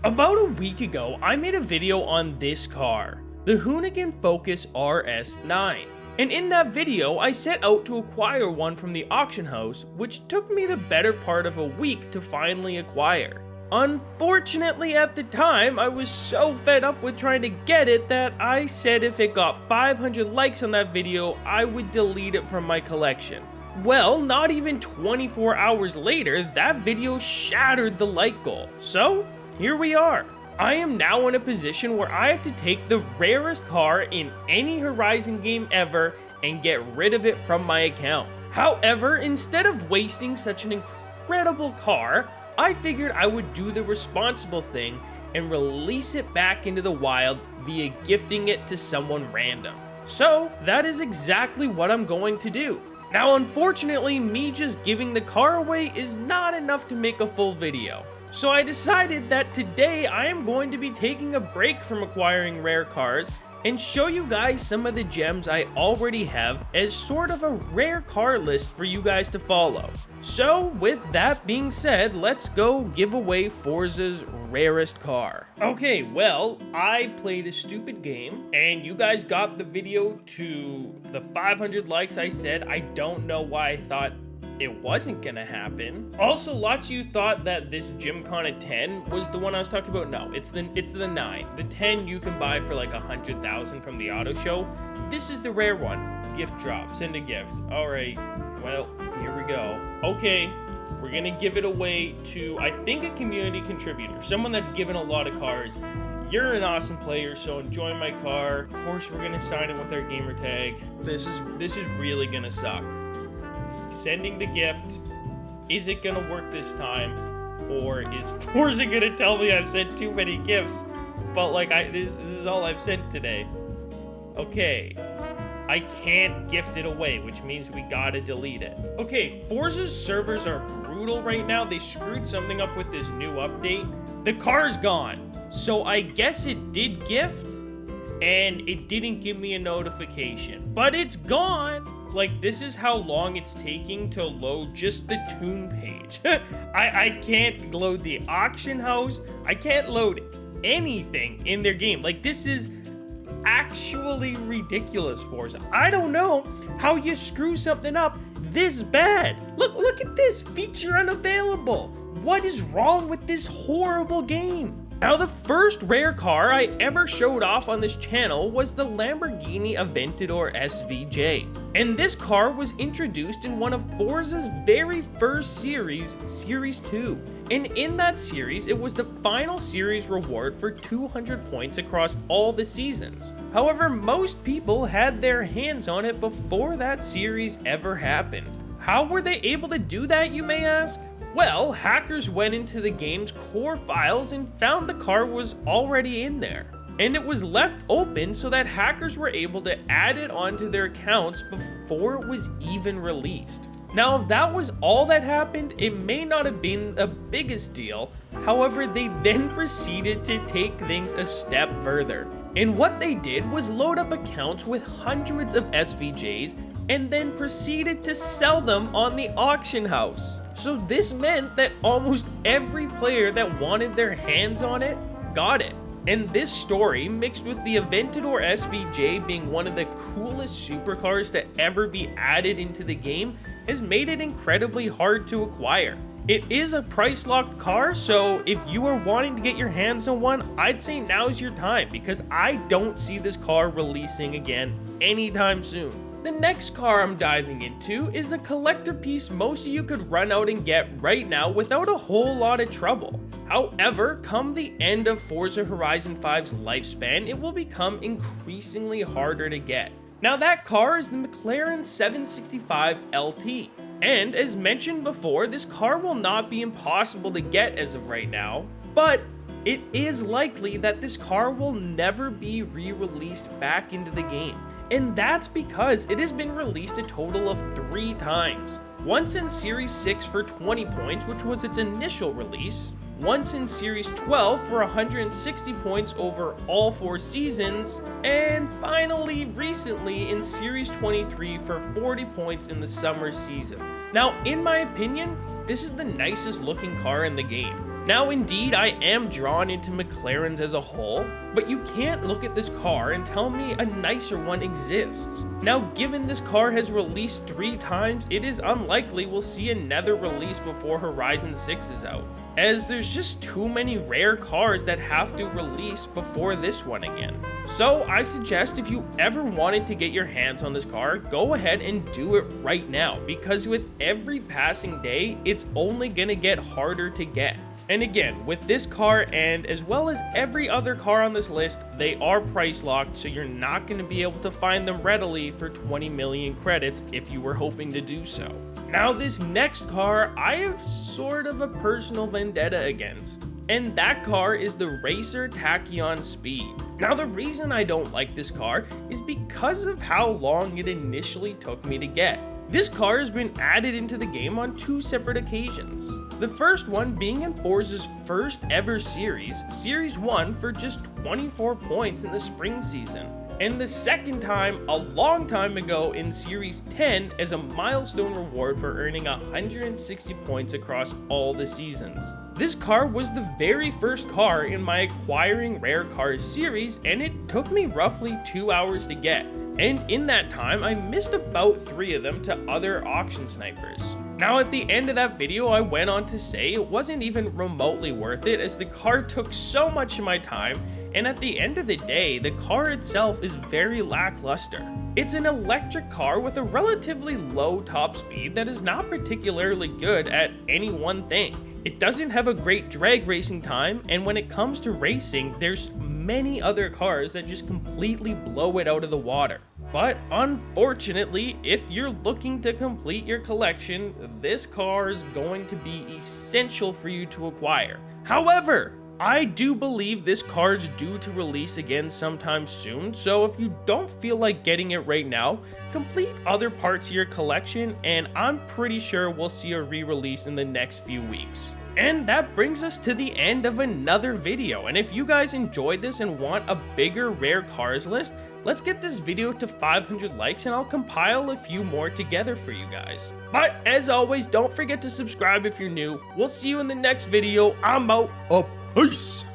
About a week ago, I made a video on this car, the Hoonigan Focus RS9. And in that video, I set out to acquire one from the auction house, which took me the better part of a week to finally acquire. Unfortunately, at the time, I was so fed up with trying to get it that I said if it got 500 likes on that video, I would delete it from my collection. Well, not even 24 hours later, that video shattered the like goal. So, here we are. I am now in a position where I have to take the rarest car in any Horizon game ever and get rid of it from my account. However, instead of wasting such an incredible car, I figured I would do the responsible thing and release it back into the wild via gifting it to someone random. So, that is exactly what I'm going to do. Now, unfortunately, me just giving the car away is not enough to make a full video. So I decided that today I am going to be taking a break from acquiring rare cars and show you guys some of the gems I already have as sort of a rare car list for you guys to follow. So with that being said, let's go give away Forza's rarest car. Okay, well, I played a stupid game and you guys got the video to the 500 likes I said. I don't know why I thought it wasn't gonna happen. Also, lots of you thought that this Gymkhana 10 was the one I was talking about. No, it's the 9. The 10 you can buy for like 100,000 from the auto show. This is the rare one. Gift drop, send a gift. All right, well, here we go. Okay, we're gonna give it away to, I think, a community contributor, someone that's given a lot of cars. You're an awesome player, so enjoy my car. Of course, we're gonna sign it with our gamer tag. This is really gonna suck. Sending the gift. Is it gonna work this time, or is Forza gonna tell me I've sent too many gifts? But like, this is all I've sent today. Okay, I can't gift it away, which means we gotta delete it. Okay, Forza's servers are brutal right now. They screwed something up with this new update. The car's gone, so I guess it did gift, and it didn't give me a notification, but it's gone. Like, this is how long it's taking to load just the tune page. I can't load the auction house. I can't load anything in their game. Like, this is actually ridiculous, Forza. I don't know how you screw something up this bad. Look at this, feature unavailable. What is wrong with this horrible game? Now, the first rare car I ever showed off on this channel was the Lamborghini Aventador SVJ. And this car was introduced in one of Forza's very first series, Series 2. And in that series, it was the final series reward for 200 points across all the seasons. However, most people had their hands on it before that series ever happened. How were they able to do that, you may ask? Well, hackers went into the game's core files and found the car was already in there. And it was left open so that hackers were able to add it onto their accounts before it was even released. Now, if that was all that happened, it may not have been the biggest deal. However, they then proceeded to take things a step further. And what they did was load up accounts with hundreds of SVJs and then proceeded to sell them on the auction house. So this meant that almost every player that wanted their hands on it got it. And this story, mixed with the Aventador SVJ being one of the coolest supercars to ever be added into the game, has made it incredibly hard to acquire. It is a price-locked car, so if you are wanting to get your hands on one, I'd say now's your time, because I don't see this car releasing again anytime soon. The next car I'm diving into is a collector piece most of you could run out and get right now without a whole lot of trouble. However, come the end of Forza Horizon 5's lifespan, it will become increasingly harder to get. Now, that car is the McLaren 765 LT. And as mentioned before, this car will not be impossible to get as of right now, but it is likely that this car will never be re-released back into the game. And that's because it has been released a total of 3 times. Once in Series 6 for 20 points, which was its initial release. Once in Series 12 for 160 points over all 4 seasons. And finally, recently in Series 23 for 40 points in the summer season. Now, in my opinion, this is the nicest looking car in the game. Now indeed, I am drawn into McLarens as a whole, but you can't look at this car and tell me a nicer one exists. Now given this car has released 3 times, it is unlikely we'll see another release before Horizon 6 is out, as there's just too many rare cars that have to release before this one again. So I suggest if you ever wanted to get your hands on this car, go ahead and do it right now, because with every passing day, it's only gonna get harder to get. And again, with this car and as well as every other car on this list, they are price locked, so you're not going to be able to find them readily for 20 million credits if you were hoping to do so. Now this next car, I have sort of a personal vendetta against. And that car is the RAESR Tachyon Speed. Now the reason I don't like this car is because of how long it initially took me to get. This car has been added into the game on 2 separate occasions. The first one being in Forza's first ever series, Series 1, for just 24 points in the spring season. And the second time, a long time ago, in Series 10 as a milestone reward for earning 160 points across all the seasons. This car was the very first car in my acquiring rare cars series, and it took me roughly 2 hours to get. And in that time, I missed about 3 of them to other auction snipers. Now at the end of that video, I went on to say it wasn't even remotely worth it, as the car took so much of my time, and at the end of the day, the car itself is very lackluster. It's an electric car with a relatively low top speed that is not particularly good at any one thing. It doesn't have a great drag racing time, and when it comes to racing, there's many other cars that just completely blow it out of the water. But unfortunately, if you're looking to complete your collection, this car is going to be essential for you to acquire. However, I do believe this car is due to release again sometime soon, so if you don't feel like getting it right now, complete other parts of your collection, and I'm pretty sure we'll see a re-release in the next few weeks. And that brings us to the end of another video, and if you guys enjoyed this and want a bigger rare cars list, let's get this video to 500 likes and I'll compile a few more together for you guys. But as always, don't forget to subscribe if you're new. We'll see you in the next video. I'm out. Peace.